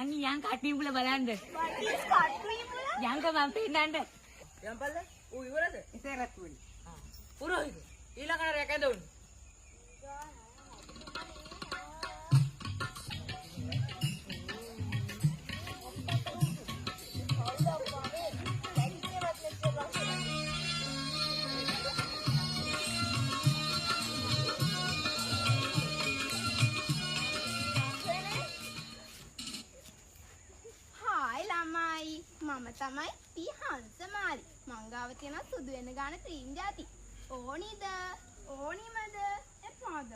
නංගි යන් කට්ටිඹුල බලන්න. What is කට්ටිඹුල? යන්ක මම පෙන්නන්න. යම් පල්ල ඌ ඉවරද? ඉතරත් උනේ. පුරෝහිත ඊළඟට රැකඳ උන්නේ. මම තමයි පී හංසමාලි. මං ගාව තියෙන සුදු වෙන ගාන ක්‍රීම් ಜಾති. ඕනිද? ඕනිමද? එපාද?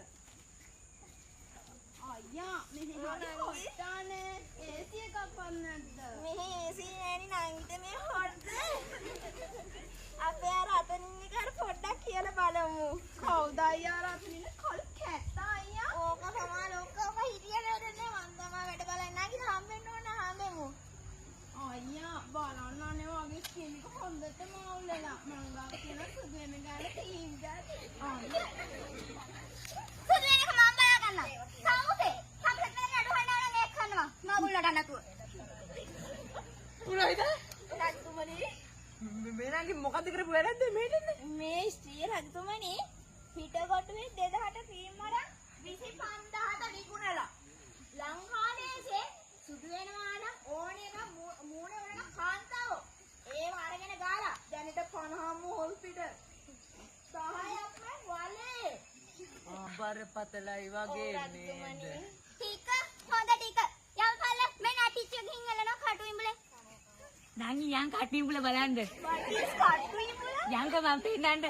අයියා මෙහි හොට්ටානේ. AC එකක් වන්නද? මෙහි AC නෑනේ නංගිට මේ හොට්ද. අපේ අර අතනින් ඉකාර පොඩ්ඩක් කියලා බලමු. කවුද අයියා අර අතනින් කල් කැත්ත අයියා? ඕක තමයි ඔක්කොම හිටියේ නේද නේ මං තමයි වැඩ බලන්න නගින හම්බෙන්න ඕන හම්බෙමු. අයියා බලන්න වගේ ස්කින් එක හොඳට මවුලලා මං ගාව තියෙන සුදු වෙන ගාන ක්‍රීම් ಜಾති. සුදු වෙන එක මම බලා ගන්නවා. සමුසේ සම්පත් වෙන නඩු හොයනවා නම් ඒක කරනවා. මගුල්ලට නැතුව. පුරෝහිත රජතුමනි මේනන්ගේ මොකද්ද කරපු වැරද්ද මේකනේ? මේ ස්ත්‍රී රජතුමනි පිටකොටුවේ 2000ට ක්‍රීම් අරන් 25000ට විකුණලා ලංකාවේ සුදු වෙනවා නම් ඕනේ නම් මූණ වෙන කාන්තාව ඒව අරගෙන ගාලා දැනට 50ම හොස්පිටල් 10ක්ම වලේ බරපතලයි වගේ නේද? ටික හොඳ ටික යම් පල්ල මේ නටිච්ච ගිහින් කටුයිඹුලේ නංගි යන් කට්ටිඹුල බලන්න. What is කටුයිඹුල? යන්ක මම පෙන්නන්න.